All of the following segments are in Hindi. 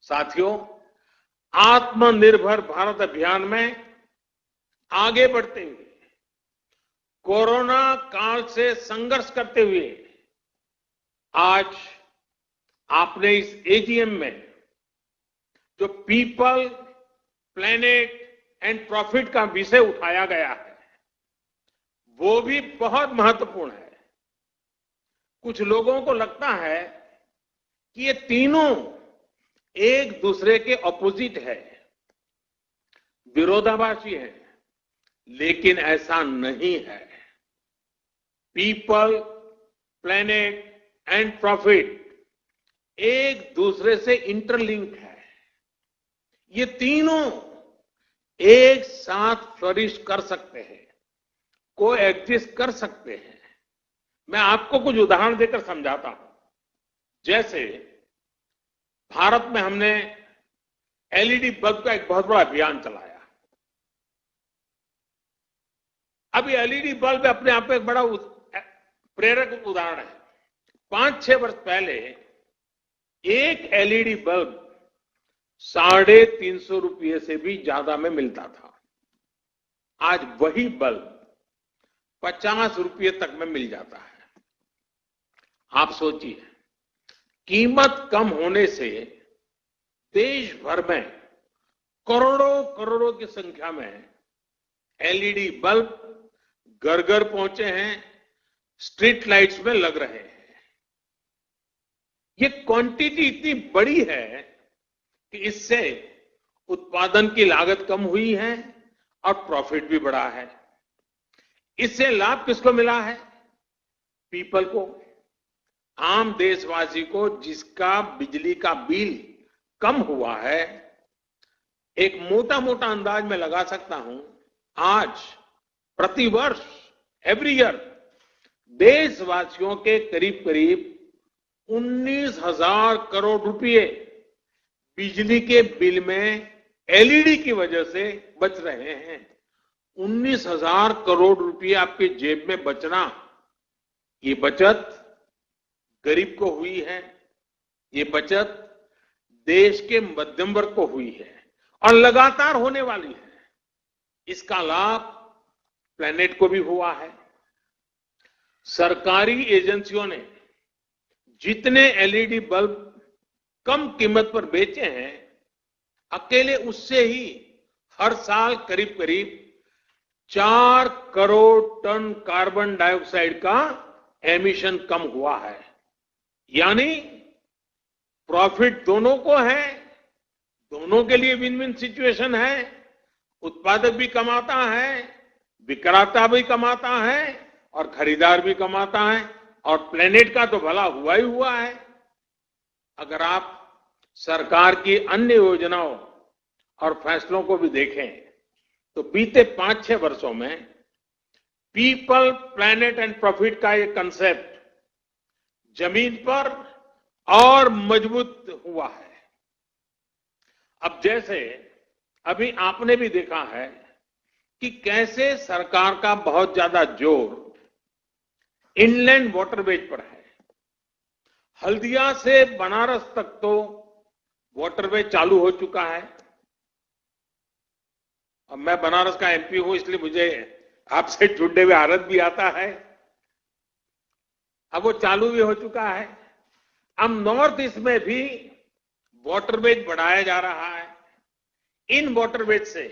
साथियों, आत्मनिर्भर भारत अभियान में आगे बढ़ते हुए कोरोना काल से संघर्ष करते हुए आज आपने इस एजीएम में जो पीपल, प्लेनेट एंड प्रॉफिट का विषय उठाया गया है वो भी बहुत महत्वपूर्ण है। कुछ लोगों को लगता है कि ये तीनों एक दूसरे के ऑपोजिट है, विरोधाभासी है, लेकिन ऐसा नहीं है। पीपल, प्लेनेट एंड प्रॉफिट एक दूसरे से इंटरलिंक है। ये तीनों एक साथ फ्लरिश कर सकते हैं, को एग्जिस्ट कर सकते हैं। मैं आपको कुछ उदाहरण देकर समझाता हूं। जैसे भारत में हमने एलईडी बल्ब का एक बहुत बड़ा अभियान चलाया। अब ये एलईडी बल्ब अपने आप में एक बड़ा प्रेरक उदाहरण है। 5-6 वर्ष पहले एक एलईडी बल्ब 350 रुपये से भी ज्यादा में मिलता था। आज वही बल्ब 50 रुपये तक में मिल जाता है। आप सोचिए, कीमत कम होने से देश भर में करोड़ों करोड़ों की संख्या में एलईडी बल्ब घर घर पहुंचे हैं, स्ट्रीट लाइट्स में लग रहे हैं। ये क्वांटिटी इतनी बड़ी है कि इससे उत्पादन की लागत कम हुई है और प्रॉफिट भी बढ़ा है। इससे लाभ किसको मिला है? पीपल को, आम देशवासी को, जिसका बिजली का बिल कम हुआ है। एक मोटा मोटा अंदाज में लगा सकता हूं, आज प्रतिवर्ष एवरी ईयर देशवासियों के करीब करीब 19,000 करोड़ रुपए बिजली के बिल में एलईडी की वजह से बच रहे हैं। 19,000 करोड़ रुपए आपके जेब में बचना, ये बचत गरीब को हुई है, ये बचत देश के मध्यम वर्ग को हुई है और लगातार होने वाली है। इसका लाभ प्लेनेट को भी हुआ है। सरकारी एजेंसियों ने जितने एलईडी बल्ब कम कीमत पर बेचे हैं, अकेले उससे ही हर साल करीब करीब 4 करोड़ टन कार्बन डाइऑक्साइड का एमिशन कम हुआ है। यानी प्रॉफिट दोनों को है, दोनों के लिए विन विन सिचुएशन है। उत्पादक भी कमाता है, विक्रेता भी कमाता है और खरीदार भी कमाता है, और प्लेनेट का तो भला हुआ ही हुआ है। अगर आप सरकार की अन्य योजनाओं और फैसलों को भी देखें तो बीते 5-6 वर्षों में पीपल, प्लेनेट एंड प्रॉफिट का ये कंसेप्ट जमीन पर और मजबूत हुआ है। अब जैसे अभी आपने भी देखा है कि कैसे सरकार का बहुत ज्यादा जोर इनलैंड वाटरवेज पर है। हल्दिया से बनारस तक तो वाटरवेज चालू हो चुका है। अब मैं बनारस का एमपी हूं, इसलिए मुझे आपसे जुड़ने हुए आनंद भी आता है। अब वो चालू भी हो चुका है। अब नॉर्थ ईस्ट में भी वाटरवेज बढ़ाया जा रहा है। इन वाटरवेज से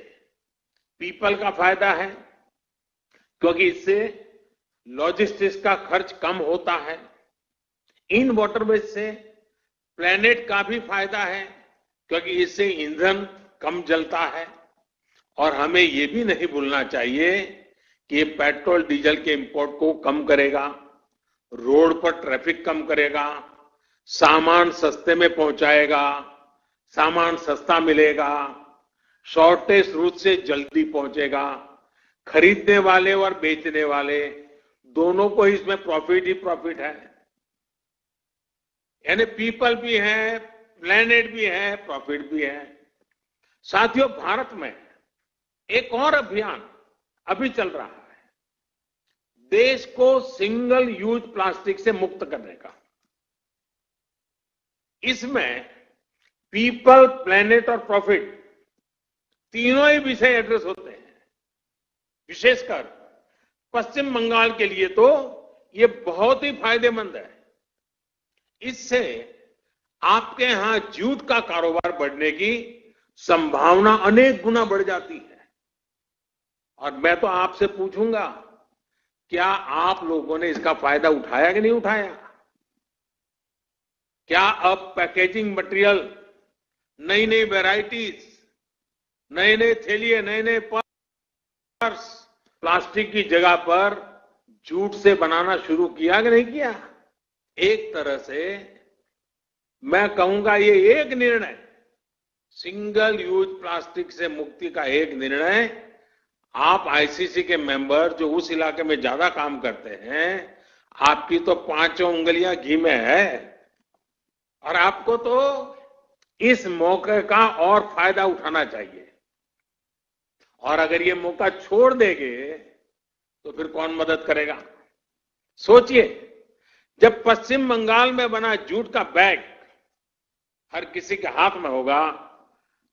पीपल का फायदा है, क्योंकि इससे लॉजिस्टिक्स का खर्च कम होता है। इन वाटरवेज से प्लेनेट का भी फायदा है, क्योंकि इससे ईंधन कम जलता है। और हमें ये भी नहीं भूलना चाहिए कि ये पेट्रोल डीजल के इंपोर्ट को कम करेगा, रोड पर ट्रैफिक कम करेगा, सामान सस्ते में पहुंचाएगा, सामान सस्ता मिलेगा, शॉर्टेज रूट से जल्दी पहुंचेगा। खरीदने वाले और बेचने वाले दोनों को इसमें प्रॉफिट ही प्रॉफिट है। यानी पीपल भी है, प्लेनेट भी है, प्रॉफिट भी है। साथियों, भारत में एक और अभियान अभी चल रहा है, देश को सिंगल यूज प्लास्टिक से मुक्त करने का। इसमें पीपल, प्लेनेट और प्रॉफिट तीनों ही विषय एड्रेस होते हैं। विशेषकर पश्चिम बंगाल के लिए तो ये बहुत ही फायदेमंद है। इससे आपके यहां जूट का कारोबार बढ़ने की संभावना अनेक गुना बढ़ जाती है। और मैं तो आपसे पूछूंगा, क्या आप लोगों ने इसका फायदा उठाया कि नहीं उठाया? क्या अब पैकेजिंग मटेरियल, नई नई वैरायटीज, नए नए थैलिए, नए नए पर्स प्लास्टिक की जगह पर जूट से बनाना शुरू किया कि नहीं किया? एक तरह से मैं कहूंगा ये एक निर्णय, सिंगल यूज प्लास्टिक से मुक्ति का एक निर्णय, आप आईसीसी के मेंबर जो उस इलाके में ज्यादा काम करते हैं, आपकी तो पांचों उंगलियां घी में है और आपको तो इस मौके का और फायदा उठाना चाहिए। और अगर ये मौका छोड़ देंगे तो फिर कौन मदद करेगा? सोचिए, जब पश्चिम बंगाल में बना जूट का बैग हर किसी के हाथ में होगा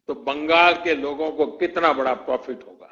तो बंगाल के लोगों को कितना बड़ा प्रॉफिट होगा।